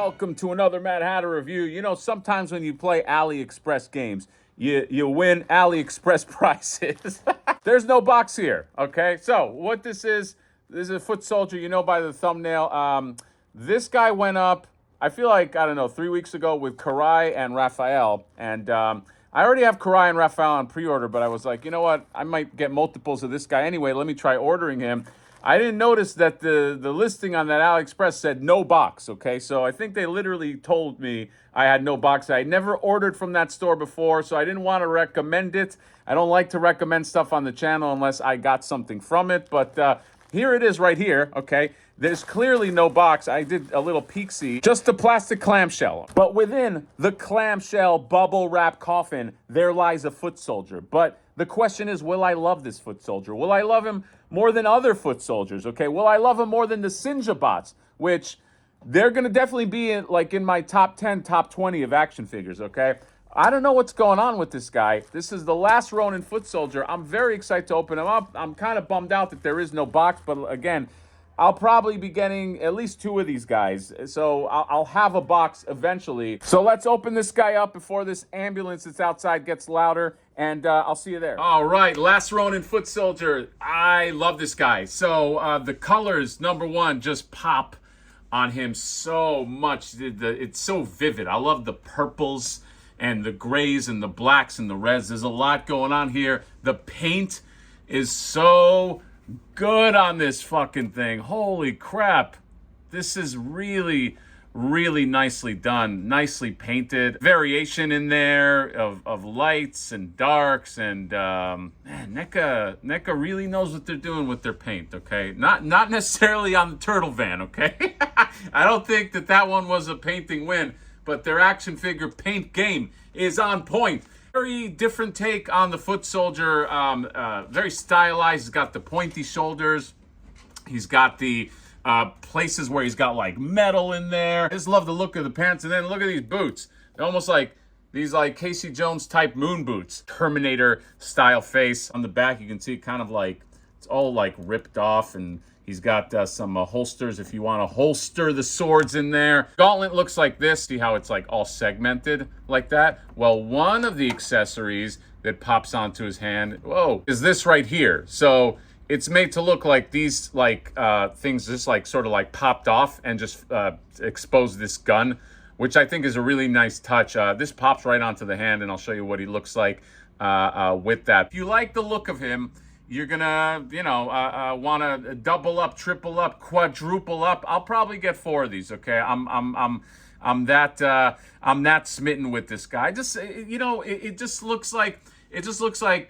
Welcome to another Mad Hatter review. You know, sometimes when you play AliExpress games, you win AliExpress prizes. There's no box here, okay? So what this is a foot soldier, you know by the thumbnail. This guy went up, I feel like, I don't know, 3 weeks ago with Karai and Raphael. And I already have Karai and Raphael on pre-order, but I was like, you know what? I might get multiples of this guy anyway. Let me try ordering him. I didn't notice that the listing on that AliExpress said no box, okay? So I think they literally told me I had no box. I had never ordered from that store before, so I didn't want to recommend it. I don't like to recommend stuff on the channel unless I got something from it, but here it is right here, okay? There's clearly no box. I did a little peek-see. Just a plastic clamshell. But within the clamshell bubble wrap coffin, there lies a foot soldier. But the question is, will I love this foot soldier? Will I love him more than other foot soldiers, okay? Will I love him more than the Sinja bots, which they're going to definitely be in my top 10, top 20 of action figures, okay? I don't know what's going on with this guy. This is the last Ronin foot soldier. I'm very excited to open him up. I'm kind of bummed out that there is no box, but again, I'll probably be getting at least 2 of these guys. So I'll have a box eventually. So let's open this guy up before this ambulance that's outside gets louder, and I'll see you there. All right, last Ronin foot soldier. I love this guy. So the colors, number one, just pop on him so much. It's so vivid. I love the purples and the grays and the blacks and the reds. There's a lot going on here. The paint is so good on this fucking thing. Holy crap. This is really, really nicely done. Nicely painted. Variation in there of lights and darks. And man, NECA really knows what they're doing with their paint, okay? Not necessarily on the turtle van, okay? I don't think that one was a painting win, but their action figure paint game is on point. Very different take on the foot soldier, very stylized. He's got the pointy shoulders. He's got the places where he's got like metal in there. I just love the look of the pants. And then look at these boots. They're almost like these like Casey Jones type moon boots. Terminator style face. On the back you can see kind of like it's all like ripped off, and he's got some holsters if you want to holster the swords in there. Gauntlet looks like this. See how it's like all segmented like that? Well, one of the accessories that pops onto his hand, whoa, is this right here. So it's made to look like these like things just like sort of like popped off and just exposed this gun, which I think is a really nice touch. This pops right onto the hand, and I'll show you what he looks like with that. If you like the look of him, you're gonna, you know, want to double up, triple up, quadruple up. I'll probably get 4 of these. Okay, I'm that smitten with this guy. Just, you know, it just looks like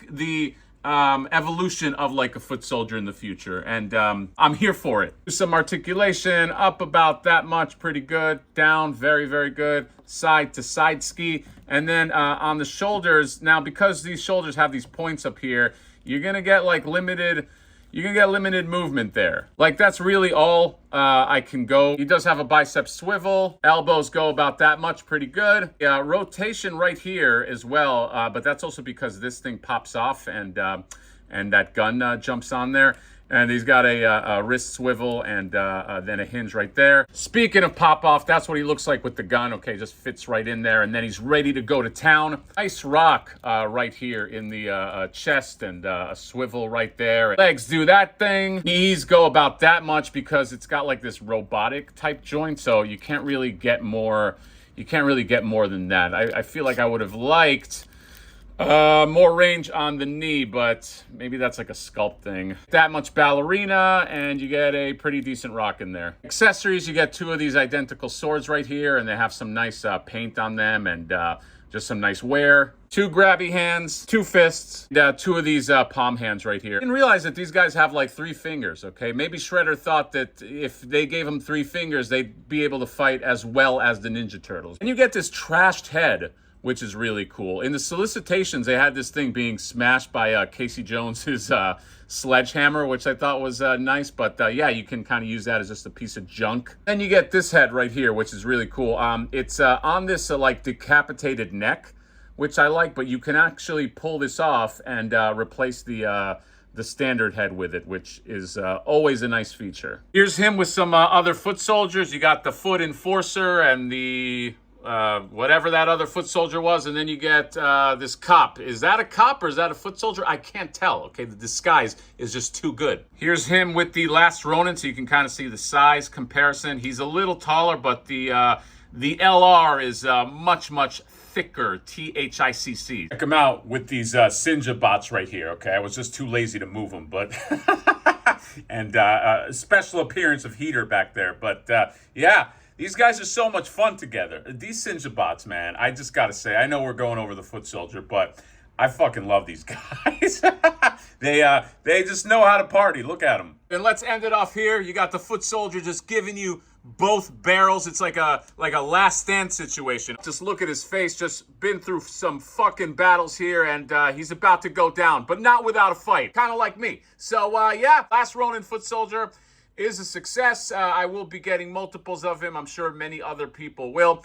the evolution of like a foot soldier in the future, and I'm here for it. Some articulation up about that much, pretty good. Down, very, very good. Side to side ski, and then on the shoulders. Now, because these shoulders have these points up here, you're gonna get like limited movement there. Like that's really all I can go. He does have a bicep swivel. Elbows go about that much, pretty good. Rotation right here as well, but that's also because this thing pops off and that gun jumps on there. And he's got a wrist swivel and then a hinge right there. Speaking of pop-off, that's what he looks like with the gun. Okay, just fits right in there. And then he's ready to go to town. Nice rock right here in the chest, and a swivel right there. Legs do that thing. Knees go about that much because it's got like this robotic type joint. So you can't really get more. You can't really get more than that. I feel like I would have liked more range on the knee, but maybe that's like a sculpt thing. That much ballerina, and you get a pretty decent rock in there. Accessories, you get 2 of these identical swords right here, and they have some nice paint on them, and just some nice wear. 2 grabby hands, 2 fists, 2 of these palm hands right here. I didn't realize that these guys have like 3 fingers, okay? Maybe Shredder thought that if they gave them 3 fingers, they'd be able to fight as well as the Ninja Turtles. And you get this trashed head, which is really cool. In the solicitations, they had this thing being smashed by Casey Jones's sledgehammer, which I thought was nice. But yeah, you can kind of use that as just a piece of junk. Then you get this head right here, which is really cool. It's on this like decapitated neck, which I like, but you can actually pull this off and replace the the standard head with it, which is always a nice feature. Here's him with some other foot soldiers. You got the foot enforcer and the whatever that other foot soldier was, and then you get this cop. Is that a cop or is that a foot soldier? I can't tell. Okay, the disguise is just too good. Here's him with the last Ronin, so you can kind of see the size comparison. He's a little taller, but the LR is much thicker, THICC. Check him out with these Sinja bots right here, okay? I was just too lazy to move them, but... and special appearance of Heater back there. But yeah, these guys are so much fun together. These Sinja bots, man, I just got to say, I know we're going over the foot soldier, but I fucking love these guys. They just know how to party. Look at them. And let's end it off here. You got the foot soldier just giving you both barrels. It's like a last stand situation. Just look at his face. Just been through some fucking battles here, and he's about to go down, but not without a fight. Kind of like me. So yeah, last Ronin foot soldier is a success. I will be getting multiples of him. I'm sure many other people will.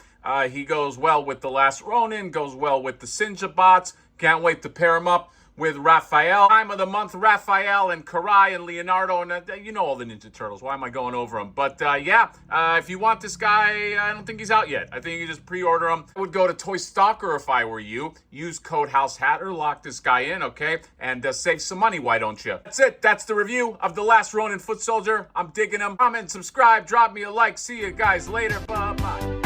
He goes well with the last Ronin, goes well with the Sinja bots. Can't wait to pair him up with Raphael. Time of the month, Raphael and Karai and Leonardo, and you know all the Ninja Turtles. Why am I going over them? But yeah, if you want this guy, I don't think he's out yet. I think you just pre-order him. I would go to Toy Stalker if I were you. Use code HouseHatter, lock this guy in, okay? And save some money, why don't you? That's it. That's the review of the last Ronin foot soldier. I'm digging him. Comment, subscribe, drop me a like. See you guys later. Bye-bye.